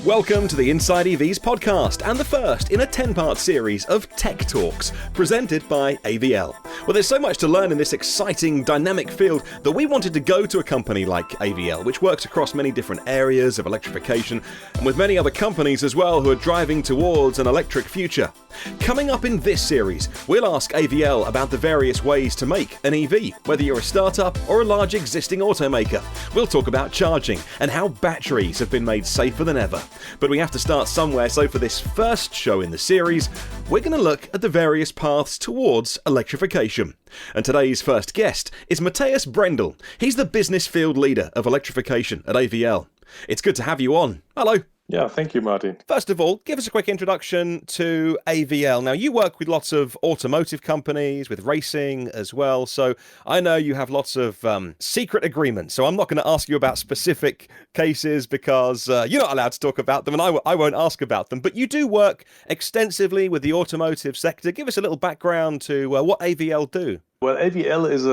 Welcome to the Inside EVs podcast and the first in a 10-part series of Tech Talks presented by AVL. Well, there's so much to learn in this exciting, dynamic field that we wanted to go to a company like AVL, which works across many different areas of electrification and with many other companies as well who are driving towards an electric future. Coming up in this series, we'll ask AVL about the various ways to make an EV, whether you're a startup or a large existing automaker. We'll talk about charging and how batteries have been made safer than ever. But we have to start somewhere, so for this first show in the series, we're going to look at the various paths towards electrification. And today's first guest is Matthias Brendel. He's the business field leader of electrification at AVL. It's good to have you on. Hello. Yeah, thank you, Martin. First of all, give us a quick introduction to AVL. Now, you work with lots of automotive companies, with racing as well, so I know you have lots of secret agreements, so I'm not going to ask you about specific cases because you're not allowed to talk about them, and I won't ask about them, but you do work extensively with the automotive sector. Give us a little background to what AVL do. Well, AVL is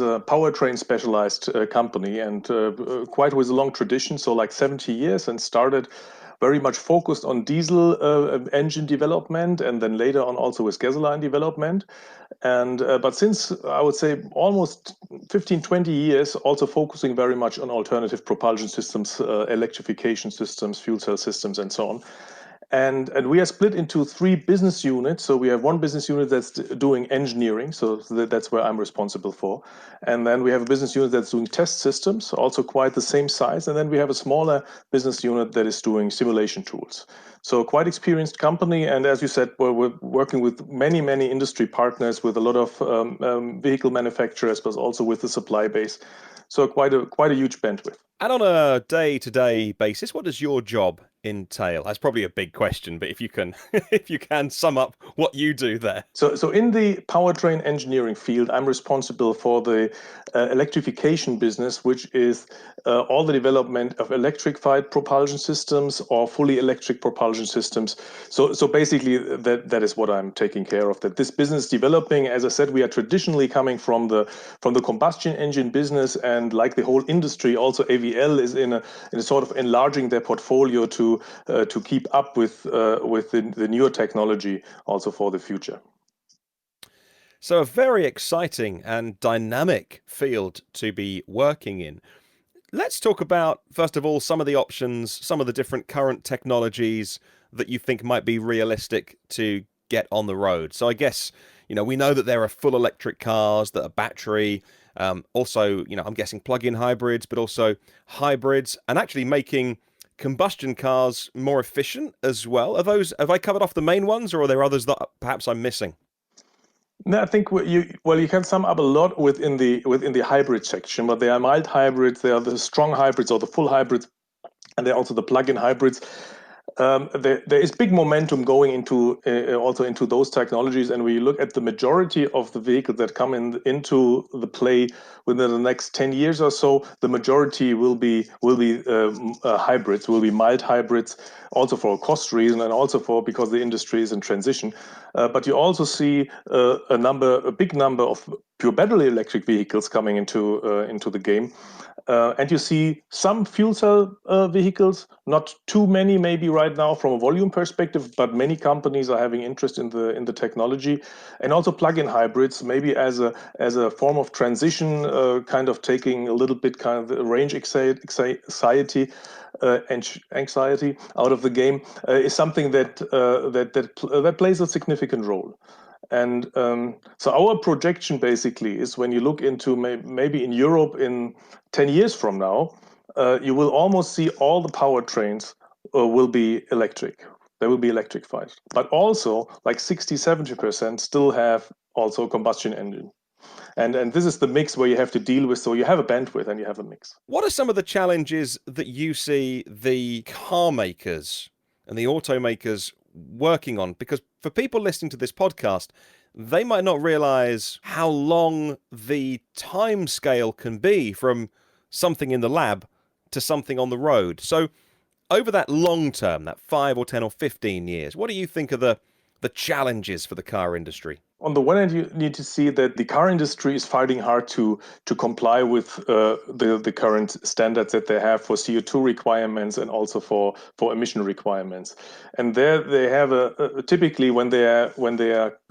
a powertrain specialized company and quite with a long tradition, so like 70 years, and started very much focused on diesel engine development and then later on also with gasoline development. And but since I would say almost 15, 20 years, also focusing very much on alternative propulsion systems, electrification systems, fuel cell systems, and so on. And we are split into three business units. So we have one business unit that's doing engineering. So that's where I'm responsible for. And then we have a business unit that's doing test systems, also quite the same size. And then we have a smaller business unit that is doing simulation tools. So quite experienced company. And as you said, we're working with many, many industry partners, with a lot of vehicle manufacturers, but also with the supply base. So quite a huge bandwidth. And on a day-to-day basis, what does your job entail? That's probably a big question, but if you can sum up what you do there. So in the powertrain engineering field, I'm responsible for the electrification business, which is all the development of electrified propulsion systems or fully electric propulsion systems. So basically that is what I'm taking care of. That this business developing, as I said, we are traditionally coming from the combustion engine business, and like the whole industry, also AVL is in a sort of enlarging their portfolio to keep up with the newer technology also for the future. So a very exciting and dynamic field to be working in. Let's talk about, first of all, some of the options, some of the different current technologies that you think might be realistic to get on the road. So I guess, we know that there are full electric cars that are battery, also, I'm guessing plug-in hybrids, but also hybrids, and actually making combustion cars more efficient as well. Have I covered off the main ones, or are there others that perhaps I'm missing? No, I think you can sum up a lot within the hybrid section, but there are mild hybrids, there are the strong hybrids or the full hybrids, and there are also the plug-in hybrids. There is big momentum going into those technologies, and we look at the majority of the vehicles that come into the play within the next 10 years or so. The majority will be hybrids, will be mild hybrids, also for a cost reason and also because the industry is in transition. But you also see a big number of pure battery electric vehicles coming into the game. And you see some fuel cell vehicles, not too many maybe right now from a volume perspective, but many companies are having interest in the technology, and also plug-in hybrids, maybe as a form of transition, kind of taking a little bit kind of the range anxiety out of the game, is something that plays a significant role. And so our projection basically is, when you look into maybe in Europe in 10 years from now, you will almost see all the powertrains will be electric. They will be electrified. But also like 60-70% still have also combustion engine. And this is the mix where you have to deal with. So you have a bandwidth and you have a mix. What are some of the challenges that you see the car makers and the automakers working on? Because for people listening to this podcast, they might not realize how long the time scale can be from something in the lab to something on the road. So over that long term, that 5 or 10 or 15 years, what do you think are the challenges for the car industry? on the one hand, you need to see that the car industry is fighting hard to comply with the current standards that they have for CO2 requirements and also for emission requirements. And there they have typically when they are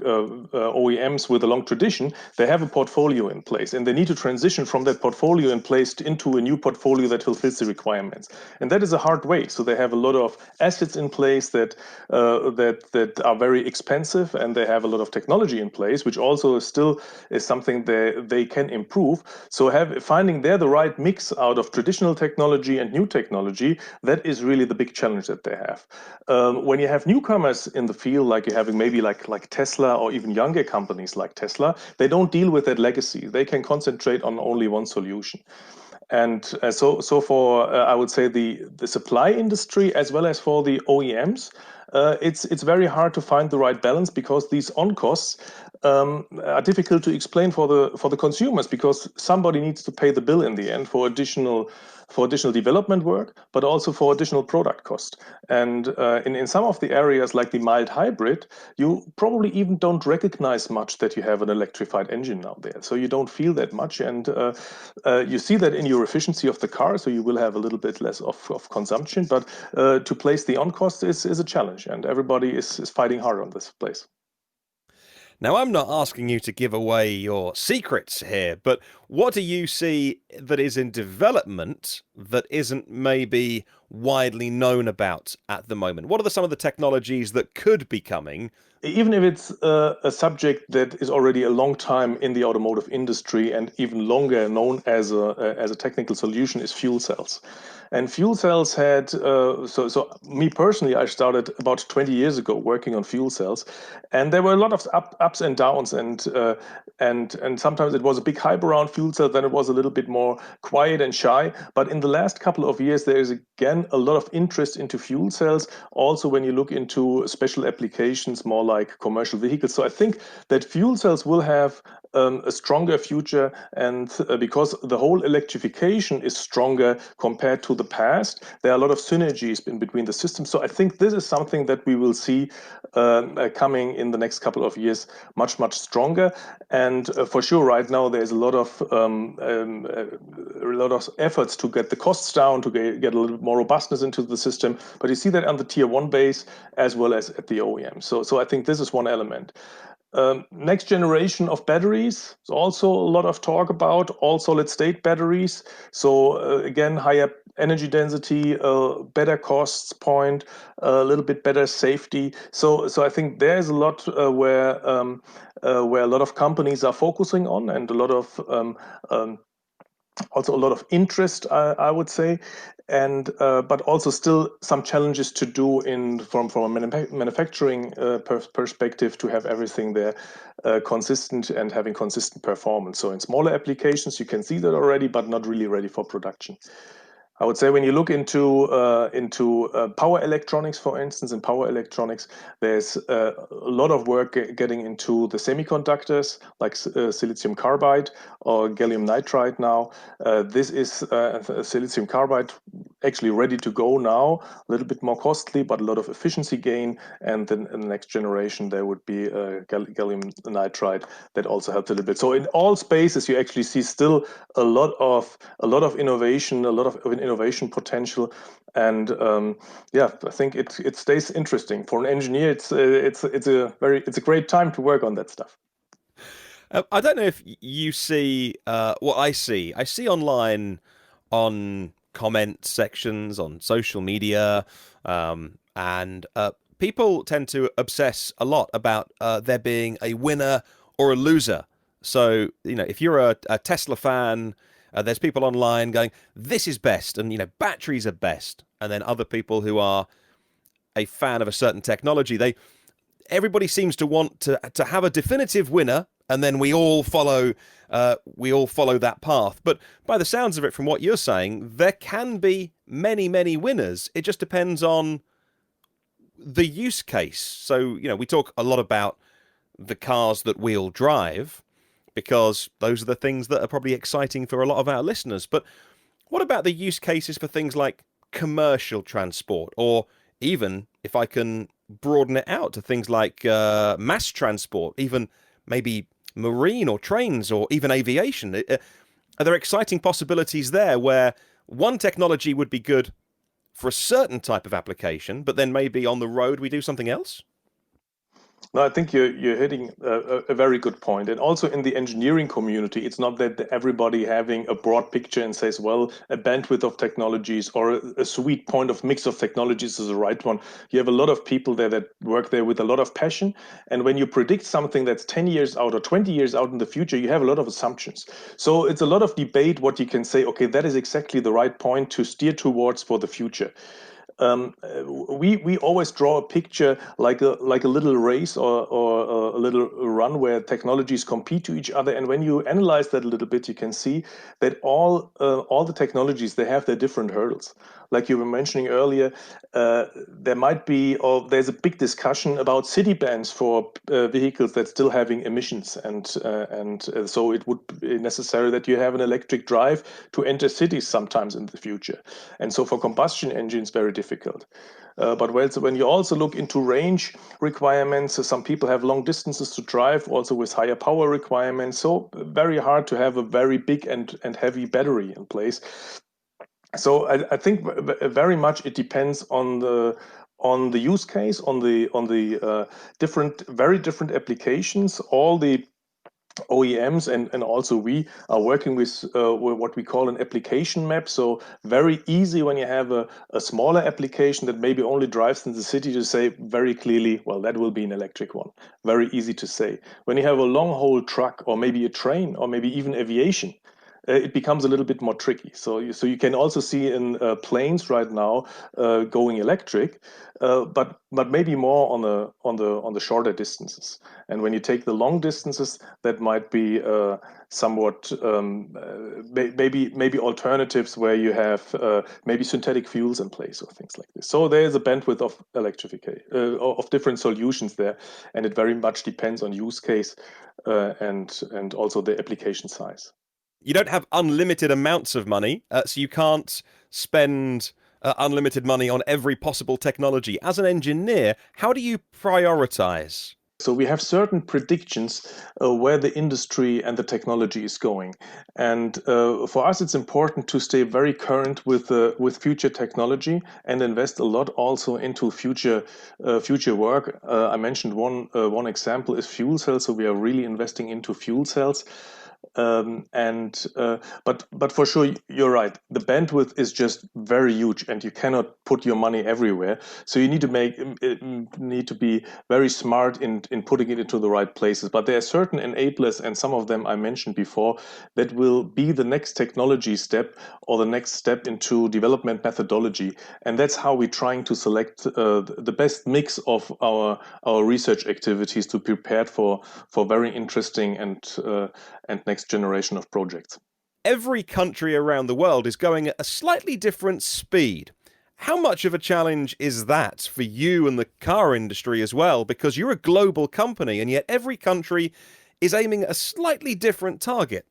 OEMs with a long tradition, they have a portfolio in place, and they need to transition from that portfolio in place into a new portfolio that fulfills the requirements. And that is a hard way. So they have a lot of assets in place that are very expensive, and they have a lot of technology in place, which also still is something they can improve. So finding there the right mix out of traditional technology and new technology, that is really the big challenge that they have. When you have newcomers in the field, like you're having maybe like Tesla or even younger companies like Tesla, they don't deal with that legacy. They can concentrate on only one solution. And so for I would say the supply industry as well as for the OEMs, it's very hard to find the right balance, because these on costs are difficult to explain for the consumers, because somebody needs to pay the bill in the end for additional development work, but also for additional product cost. And in some of the areas like the mild hybrid, you probably even don't recognize much that you have an electrified engine out there. So you don't feel that much, and you see that in your efficiency of the car, so you will have a little bit less of consumption, but to place the on cost is a challenge, and everybody is fighting hard on this place. Now, I'm not asking you to give away your secrets here, but what do you see that is in development that isn't maybe widely known about at the moment? What are some of the technologies that could be coming? Even if it's a subject that is already a long time in the automotive industry and even longer known as a technical solution, is fuel cells. And fuel cells had, so me personally, I started about 20 years ago working on fuel cells, and there were a lot of ups and downs, and sometimes it was a big hype around fuel cells, then it was a little bit more quiet and shy. But in the last couple of years, there is again a lot of interest into fuel cells. Also, when you look into special applications, more like commercial vehicles. So I think that fuel cells will have a stronger future, and because the whole electrification is stronger compared to the past, there are a lot of synergies in between the systems. So I think this is something that we will see coming in the next couple of years much stronger. And for sure, right now there's a lot of efforts to get the costs down, to get a little bit more robustness into the system. But you see that on the tier one base as well as at the OEM. So I think this is one element. Next generation of batteries, is also a lot of talk about, all solid state batteries. So again, higher energy density, better costs point, a little bit better safety. So I think there's a lot where a lot of companies are focusing on, and a lot of also a lot of interest, I would say, and but also still some challenges to do from a manufacturing perspective, to have everything there consistent and having consistent performance. So in smaller applications, you can see that already, but not really ready for production. I would say when you look into power electronics, for instance, in power electronics, there's a lot of work getting into the semiconductors, like silicon carbide or gallium nitride now. This is silicon carbide, actually ready to go now, a little bit more costly, but a lot of efficiency gain. And then in the next generation, there would be gallium nitride that also helps a little bit. So in all spaces, you actually see still a lot of innovation, a lot of innovation potential, and I think it stays interesting for an engineer. It's a great time to work on that stuff. I don't know if you see what I see. I see online on comment sections on social media, and people tend to obsess a lot about there being a winner or a loser. So, if you're a Tesla fan, there's people online going, this is best, and, batteries are best. And then other people who are a fan of a certain technology, everybody seems to want to have a definitive winner, and then we all follow that path. But by the sounds of it, from what you're saying, there can be many winners. It just depends on the use case. So, we talk a lot about the cars that we'll drive, because those are the things that are probably exciting for a lot of our listeners. But what about the use cases for things like commercial transport, or even, if I can broaden it out, to things like mass transport, even maybe marine or trains or even aviation? Are there exciting possibilities there where one technology would be good for a certain type of application, but then maybe on the road we do something else? No, I think you're hitting a very good point. And also in the engineering community, it's not that everybody having a broad picture and says, well, a bandwidth of technologies or a sweet point of mix of technologies is the right one. You have a lot of people there that work there with a lot of passion. And when you predict something that's 10 years out or 20 years out in the future, you have a lot of assumptions. So it's a lot of debate what you can say, okay, that is exactly the right point to steer towards for the future. We always draw a picture like a little race or a little run where technologies compete to each other. And when you analyze that a little bit, you can see that all the technologies, they have their different hurdles. Like you were mentioning earlier, there might be, or there's a big discussion about city bans for vehicles that still having emissions, and so it would be necessary that you have an electric drive to enter cities sometimes in the future. And so for combustion engines, very difficult. But when you also look into range requirements, some people have long distances to drive, also with higher power requirements. So very hard to have a very big and heavy battery in place. So I think very much it depends on the use case, on the different, very different applications. All the OEMs and also we are working with what we call an application map. So very easy when you have a smaller application that maybe only drives in the city to say very clearly, well, that will be an electric one. Very easy to say. When you have a long haul truck or maybe a train or maybe even aviation, it becomes a little bit more tricky. So you can also see in planes right now going electric, but maybe more on the shorter distances. And when you take the long distances, that might be somewhat maybe alternatives where you have maybe synthetic fuels in place or things like this. So there is a bandwidth of electrification of different solutions there, and it very much depends on use case and also the application size. You don't have unlimited amounts of money, so you can't spend unlimited money on every possible technology. As an engineer, how do you prioritize? So we have certain predictions where the industry and the technology is going, and for us, it's important to stay very current with future technology and invest a lot also into future work. I mentioned one example is fuel cells, so we are really investing into fuel cells. But for sure, you're right. The bandwidth is just very huge, and you cannot put your money everywhere. So you need to be very smart in putting it into the right places. But there are certain enablers, and some of them I mentioned before, that will be the next technology step or the next step into development methodology. And that's how we're trying to select the best mix of our research activities to prepare for very interesting and next generation of projects. Every country around the world is going at a slightly different speed. How much of a challenge is that for you and the car industry as well? Because you're a global company and yet every country is aiming at a slightly different target.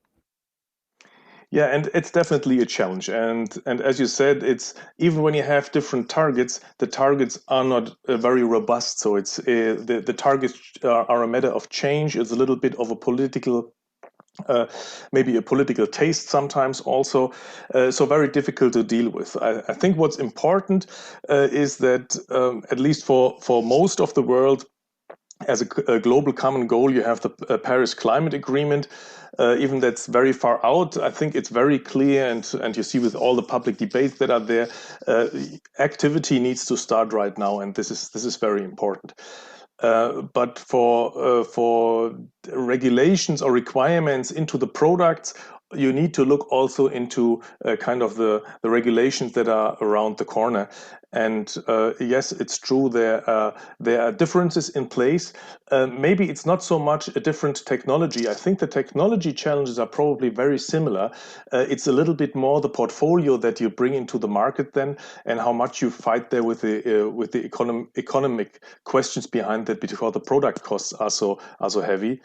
Yeah, and it's definitely a challenge. And as you said, it's even when you have different targets, the targets are not very robust. So it's the targets are a matter of change. It's a little bit of a political maybe a political taste sometimes also, so very difficult to deal with. I think what's important is that at least for most of the world, as a global common goal, you have the Paris Climate Agreement. Even that's very far out. I think it's very clear, and you see with all the public debates that are there, activity needs to start right now, and this is very important. But for regulations or requirements into the products, you need to look also into kind of the regulations that are around the corner. And yes, it's true, there are differences in place. Maybe it's not so much a different technology. I think the technology challenges are probably very similar. It's a little bit more the portfolio that you bring into the market then, and how much you fight there with the economic questions behind that, because the product costs are so heavy.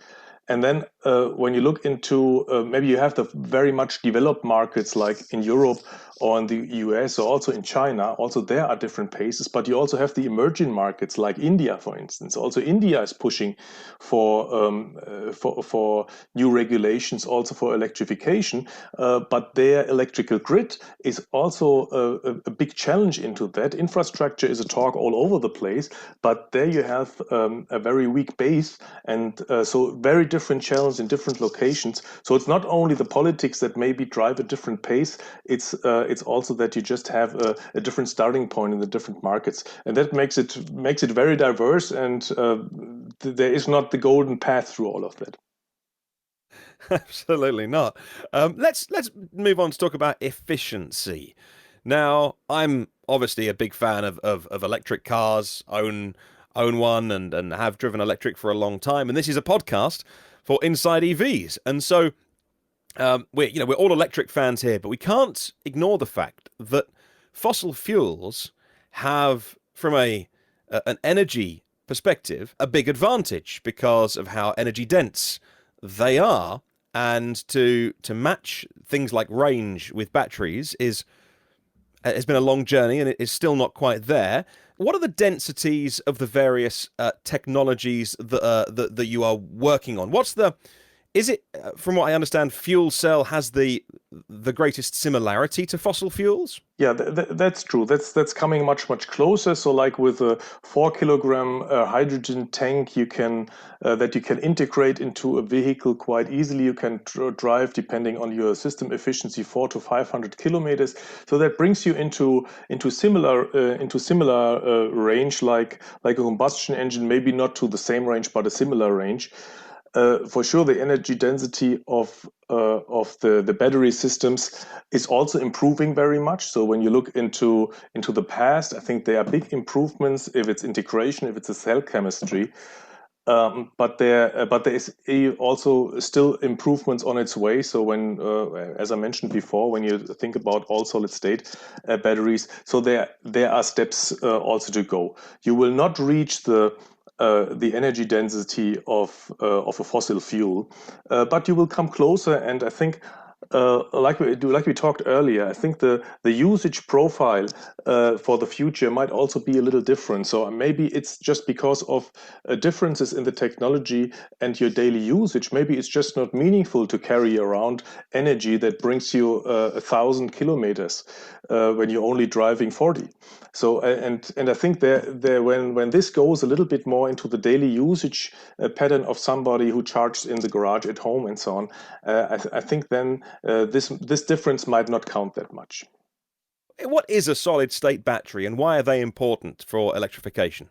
And then when you look into maybe you have the very much developed markets like in Europe or in the US, or also in China. Also, there are different paces, but you also have the emerging markets like India, for instance. Also, India is pushing for new regulations, also for electrification. But their electrical grid is also a big challenge into that. Infrastructure is a talk all over the place, but there you have a very weak base, and so very different challenge in different locations. So it's not only the politics that maybe drive a different pace, it's also that you just have a different starting point in the different markets, and that makes it very diverse, and there is not the golden path through all of that. Absolutely not. Let's move on to talk about efficiency. Now, I'm obviously a big fan of electric cars, own one, and have driven electric for a long time. And this is a podcast for Inside EVs. And so we're all electric fans here, but we can't ignore the fact that fossil fuels have, from an energy perspective, a big advantage because of how energy dense they are. And to match things like range with batteries has been a long journey, and it is still not quite there. What are the densities of the various technologies that you are working on? Is it, from what I understand, fuel cell has the greatest similarity to fossil fuels? Yeah, that's true. That's coming much closer. So, like with a 4 kilogram hydrogen tank, you can integrate into a vehicle quite easily. You can drive, depending on your system efficiency, 400 to 500 kilometers. So that brings you into similar range, like a combustion engine. Maybe not to the same range, but a similar range. For sure, the energy density of the battery systems is also improving very much. So when you look into the past, I think there are big improvements if it's integration, if it's a cell chemistry. But there is also still improvements on its way. So when, as I mentioned before, when you think about all solid state batteries, so there are steps also to go. You will not reach the energy density of a fossil fuel, but you will come closer. And I think, like we talked earlier, I think the usage profile for the future might also be a little different. So maybe it's just because of differences in the technology and your daily usage. Maybe it's just not meaningful to carry around energy that brings you 1,000 kilometers when you're only driving 40. So and I think when this goes a little bit more into the daily usage pattern of somebody who charges in the garage at home and so on, I think then this difference might not count that much. What is a solid state battery, and why are they important for electrification?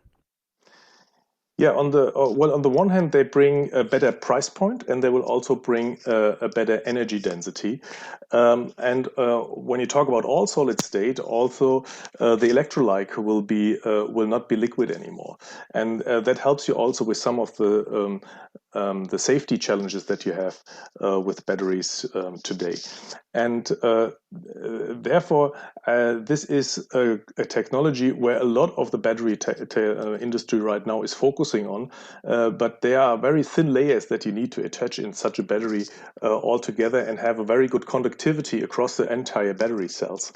Yeah, on the one hand, they bring a better price point, and they will also bring a better energy density. And when you talk about all solid state, also the electrolyte will not be liquid anymore, and that helps you also with some of the safety challenges that you have with batteries today. And therefore, this is a technology where a lot of the battery industry right now is focusing on, but there are very thin layers that you need to attach in such a battery all together and have a very good conductivity across the entire battery cells.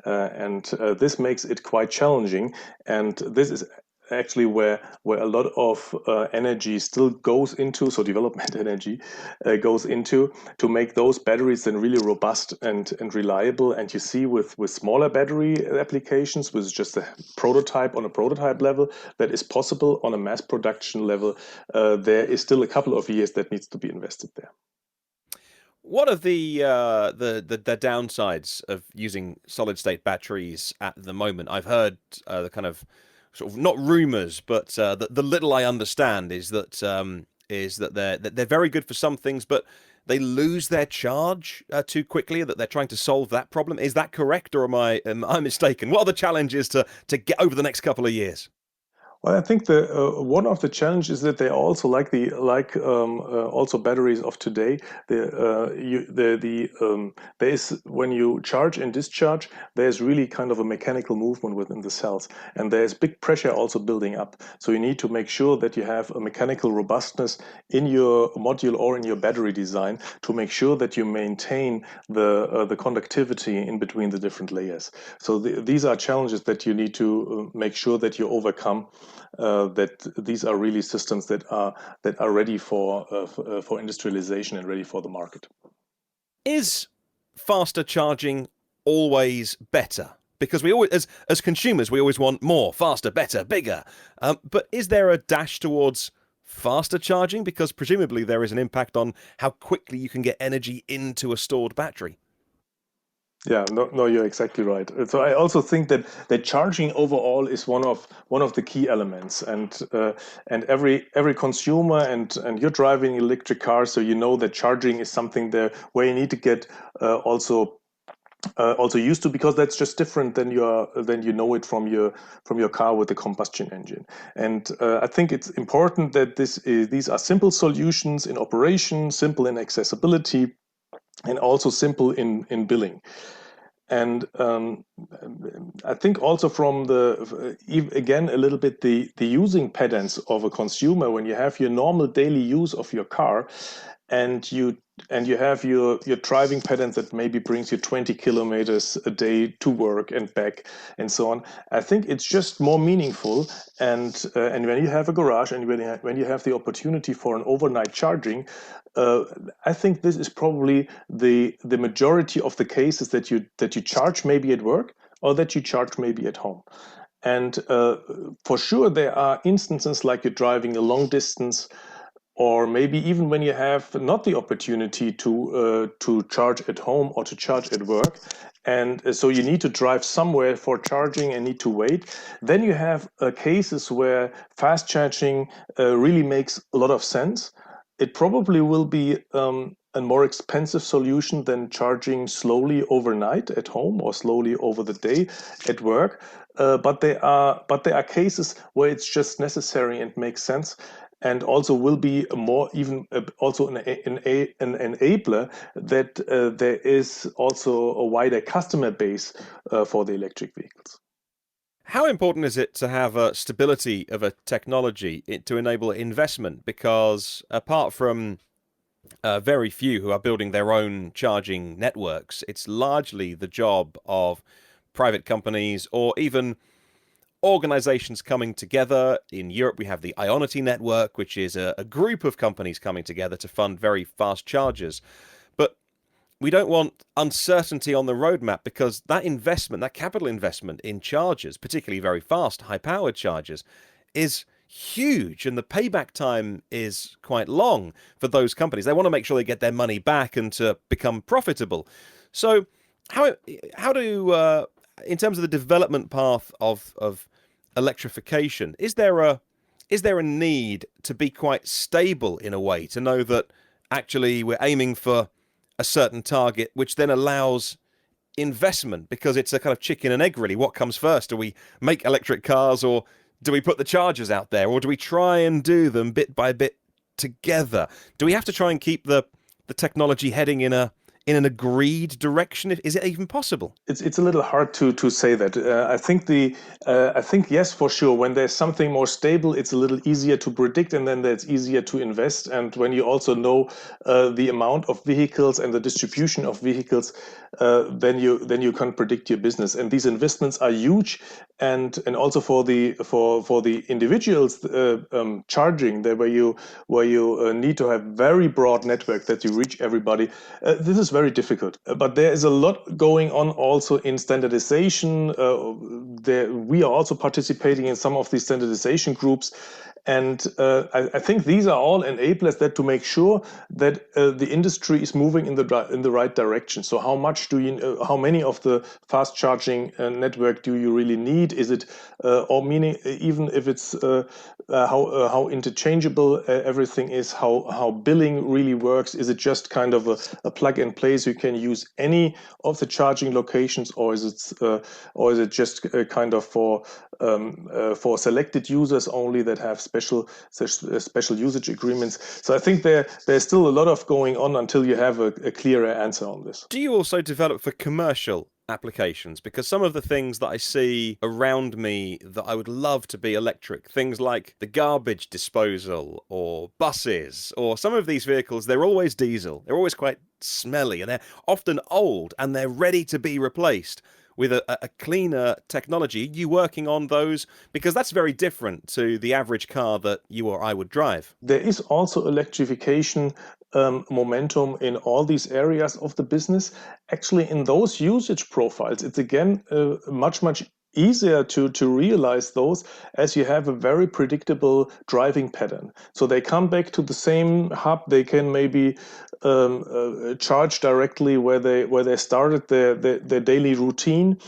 And this makes it quite challenging. And this is actually where a lot of energy still goes into, so development energy goes into to make those batteries then really robust and reliable. And you see with smaller battery applications, with just a prototype on a prototype level, that is possible. On a mass production level, there is still a couple of years that needs to be invested there. What are the downsides of using solid state batteries at the moment? I've heard the kind of sort of not rumors, but the little I understand is that they're very good for some things, but they lose their charge too quickly. That they're trying to solve that problem. Is that correct, or am I mistaken? What are the challenges to get over the next couple of years? Well, I think the one of the challenges is that they also also batteries of today. There is, when you charge and discharge, there's really kind of a mechanical movement within the cells, and there's big pressure also building up. So you need to make sure that you have a mechanical robustness in your module or in your battery design to make sure that you maintain the conductivity in between the different layers. So these are challenges that you need to make sure that you overcome. That these are really systems that are ready for industrialization and ready for the market. Is faster charging always better? Because we always, as consumers, we always want more, faster, better, bigger. But is there a dash towards faster charging? Because presumably there is an impact on how quickly you can get energy into a stored battery. Yeah, no, you're exactly right. So I also think that charging overall is one of the key elements, and every consumer and you're driving an electric car, so you know that charging is something there where you need to get also used to, because that's just different than you know it from your car with the combustion engine. And I think it's important that these are simple solutions in operation, simple in accessibility, and also simple in billing. And I think also from again a little bit the using patterns of a consumer, when you have your normal daily use of your car, and you have your driving patterns that maybe brings you 20 kilometers a day to work and back and so on. I think it's just more meaningful, and when you have a garage and when you have the opportunity for an overnight charging, I think this is probably the majority of the cases that you charge maybe at work or that you charge maybe at home. And for sure there are instances like you're driving a long distance, or maybe even when you have not the opportunity to charge at home or to charge at work, and so you need to drive somewhere for charging and need to wait. Then you have cases where fast charging really makes a lot of sense. It probably will be a more expensive solution than charging slowly overnight at home or slowly over the day at work. But there are cases where it's just necessary and makes sense, and also will be more even also an enabler that there is also a wider customer base for the electric vehicles. How important is it to have a stability of a technology to enable investment? Because apart from very few who are building their own charging networks, it's largely the job of private companies or even organizations coming together. In Europe, we have the Ionity network, which is a group of companies coming together to fund very fast chargers. But we don't want uncertainty on the roadmap, because that investment, that capital investment in chargers, particularly very fast, high-powered chargers, is huge, and the payback time is quite long for those companies. They want to make sure they get their money back and to become profitable. So how do in terms of the development path of electrification, is there a need to be quite stable in a way, to know that actually we're aiming for a certain target, which then allows investment? Because it's a kind of chicken and egg, really. What comes first? Do we make electric cars, or do we put the chargers out there, or do we try and do them bit by bit together? Do we have to try and keep the technology heading in an agreed direction? Is it even possible? It's a little hard to say that. I think yes, for sure. When there's something more stable, it's a little easier to predict, and then it's easier to invest. And when you also know the amount of vehicles and the distribution of vehicles, then you can predict your business. And these investments are huge, and also for the individuals charging there, where you need to have very broad network that you reach everybody. This is very difficult, but there is a lot going on also in standardization. We are also participating in some of these standardization groups, And I think these are all enablers that to make sure that the industry is moving in the right direction. So how much how many of the fast charging network do you really need? Is it, or meaning even if it's how interchangeable everything is, how billing really works? Is it just kind of a plug and play so you can use any of the charging locations, or is it just kind of for selected users only that have special usage agreements? So I think there's still a lot of going on until you have a clearer answer on this. Do you also develop for commercial applications? Because some of the things that I see around me that I would love to be electric, things like the garbage disposal or buses, or some of these vehicles, they're always diesel. They're always quite smelly and they're often old and they're ready to be replaced with a cleaner technology. Are you working on those? Because that's very different to the average car that you or I would drive. There is also electrification momentum in all these areas of the business. Actually, in those usage profiles, it's again much easier to realize those, as you have a very predictable driving pattern. So they come back to the same hub. They can maybe charge directly where they started their daily routine.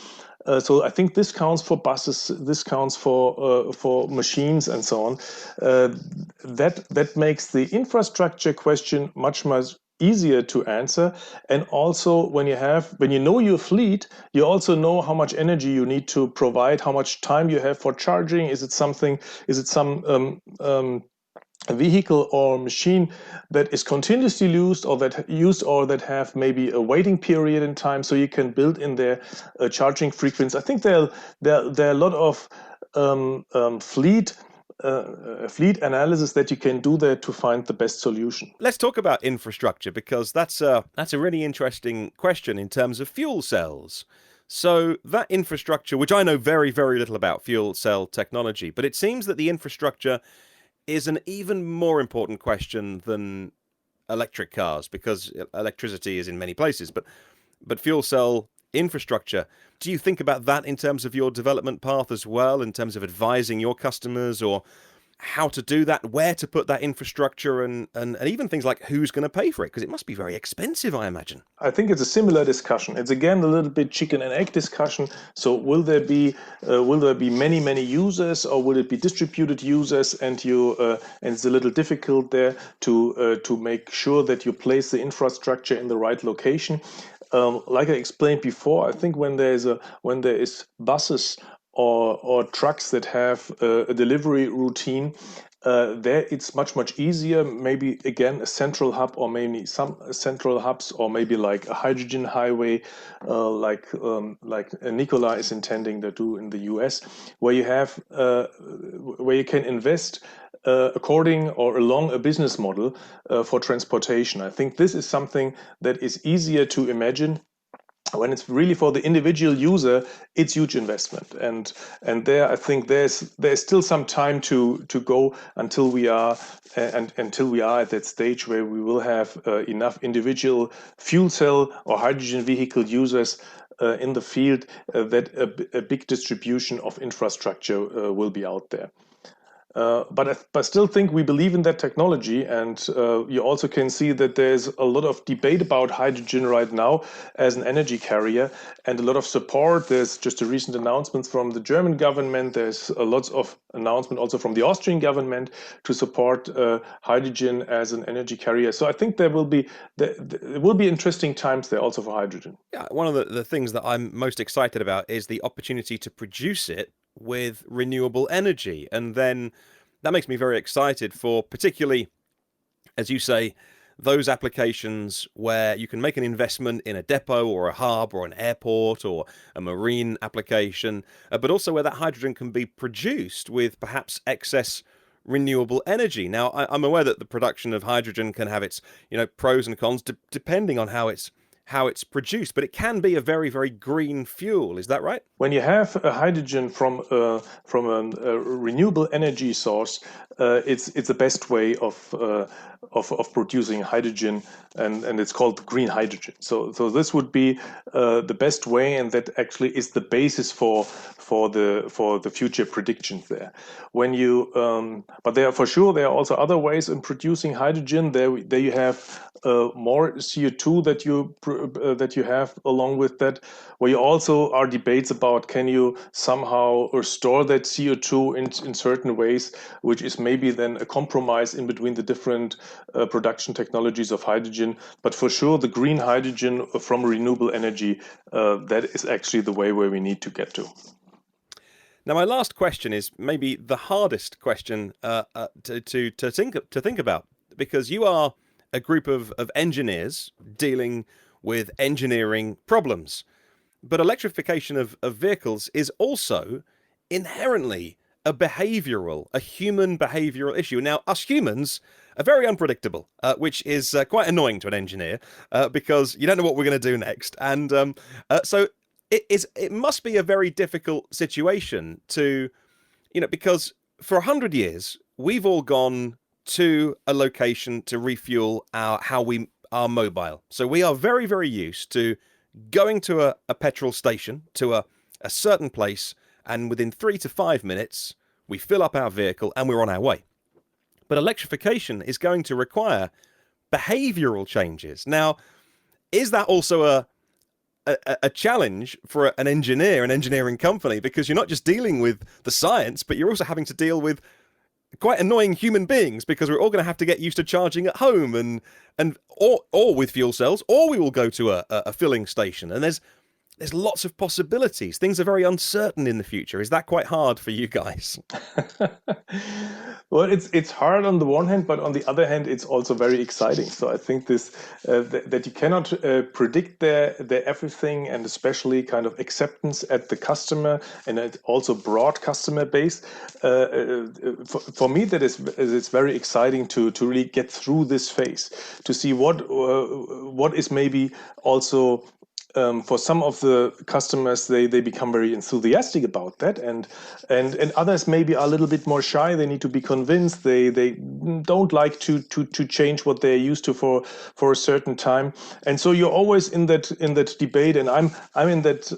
So I think this counts for buses, this counts for machines and so on. That makes the infrastructure question much easier to answer. And also when you know your fleet, you also know how much energy you need to provide, how much time you have for charging. Is it some a vehicle or machine that is continuously used or that have maybe a waiting period in time, so you can build in their charging frequency. I think there are a lot of fleet analysis that you can do there to find the best solution. Let's talk about infrastructure, because that's a really interesting question in terms of fuel cells. So that infrastructure, which I know very, very little about fuel cell technology, but it seems that the infrastructure is an even more important question than electric cars, because electricity is in many places, but fuel cell infrastructure, do you think about that in terms of your development path as well, in terms of advising your customers, or how to do that, where to put that infrastructure, and even things like who's going to pay for it? Because it must be very expensive, I imagine. I think it's a similar discussion. It's again a little bit chicken and egg discussion. So will there be many users, or will it be distributed users? And it's a little difficult there to make sure that you place the infrastructure in the right location. Like I explained before, I think when there is buses or trucks that have a delivery routine, there it's much easier. Maybe again a central hub, or maybe some central hubs, or maybe like a hydrogen highway, like Nikola is intending to do in the US, where you can invest according or along a business model for transportation. I think this is something that is easier to imagine. When it's really for the individual user, it's huge investment, and there I think there's still some time to go until we are at that stage where we will have enough individual fuel cell or hydrogen vehicle users in the field that a big distribution of infrastructure will be out there. But I still think we believe in that technology, and you also can see that there's a lot of debate about hydrogen right now as an energy carrier, and a lot of support. There's just a recent announcement from the German government. There's lots of announcement also from the Austrian government to support hydrogen as an energy carrier. So I think there will be interesting times there also for hydrogen. Yeah, one of the things that I'm most excited about is the opportunity to produce it with renewable energy. And then that makes me very excited for, particularly, as you say, those applications where you can make an investment in a depot or a hub or an airport or a marine application, but also where that hydrogen can be produced with perhaps excess renewable energy. Now, I'm aware that the production of hydrogen can have its pros and cons depending on how it's how it's produced, but it can be a very, very green fuel. Is that right? When you have a hydrogen from a renewable energy source, it's the best way of producing hydrogen, and it's called green hydrogen. So this would be the best way, and that actually is the basis for the future predictions there. When you but there are also other ways in producing hydrogen. There you have more CO2 that you have along with that, where you also are debates about can you somehow store that CO2 in certain ways, which is maybe then a compromise in between the different production technologies of hydrogen. But for sure, the green hydrogen from renewable energy, that is actually the way where we need to get to. Now, my last question is maybe the hardest question to think about, because you are a group of engineers dealing with engineering problems. But electrification of vehicles is also inherently a human behavioral issue. Now, us humans are very unpredictable, which is quite annoying to an engineer because you don't know what we're going to do next. And so it must be a very difficult situation to, because for 100 years, we've all gone to a location to refuel how we are mobile. So we are very, very used to going to a petrol station, to a certain place, and within 3 to 5 minutes, we fill up our vehicle and we're on our way. But electrification is going to require behavioral changes. Now, is that also a challenge for an engineering company? Because you're not just dealing with the science, but you're also having to deal with quite annoying human beings, because we're all going to have to get used to charging at home or with fuel cells, or we will go to a filling station. And there's lots of possibilities. Things are very uncertain in the future. Is that quite hard for you guys? Well, it's hard on the one hand, but on the other hand, it's also very exciting. So I think this that you cannot predict the everything, and especially kind of acceptance at the customer and also broad customer base. For me, it's very exciting to really get through this phase, to see what is maybe also. For some of the customers, they become very enthusiastic about that, and others maybe are a little bit more shy. They need to be convinced. They don't like to change what they're used to for a certain time, and so you're always in that debate. And I'm in that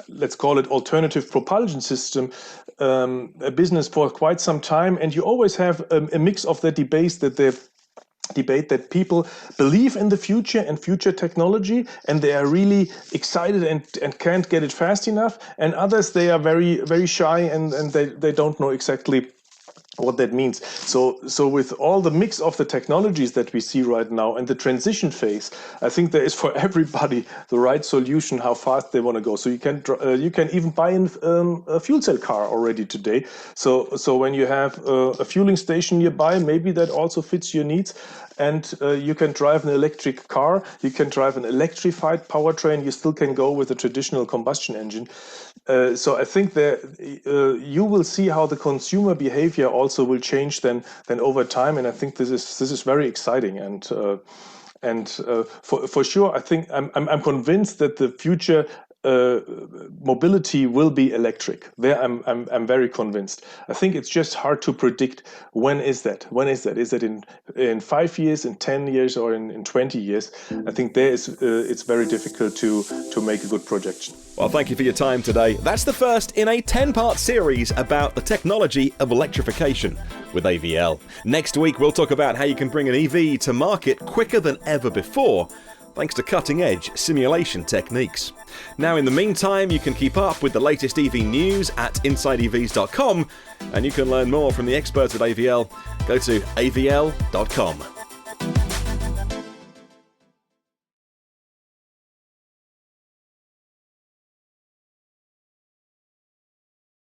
let's call it alternative propulsion system a business for quite some time, and you always have a mix of the debates that people believe in the future and future technology, and they are really excited and can't get it fast enough, and others, they are very, very shy and they don't know exactly what that means. So with all the mix of the technologies that we see right now and the transition phase, I think there is for everybody the right solution how fast they want to go. So you can even buy a fuel cell car already today. So when you have a fueling station nearby, maybe that also fits your needs. And you can drive an electric car, you can drive an electrified powertrain, you still can go with a traditional combustion engine. So I think that you will see how the consumer behavior also will change then over time, and I think this is very exciting. And for sure, I think I'm convinced that the future mobility will be electric. There, I'm very convinced. I think it's just hard to predict when is that. Is that in 5 years, in 10 years, or in 20 years? I think it's very difficult to make a good projection. Well, thank you for your time today. That's the first in a 10-part series about the technology of electrification with AVL. Next week, we'll talk about how you can bring an EV to market quicker than ever before, thanks to cutting-edge simulation techniques. Now, in the meantime, you can keep up with the latest EV news at InsideEVs.com, and you can learn more from the experts at AVL. Go to avl.com.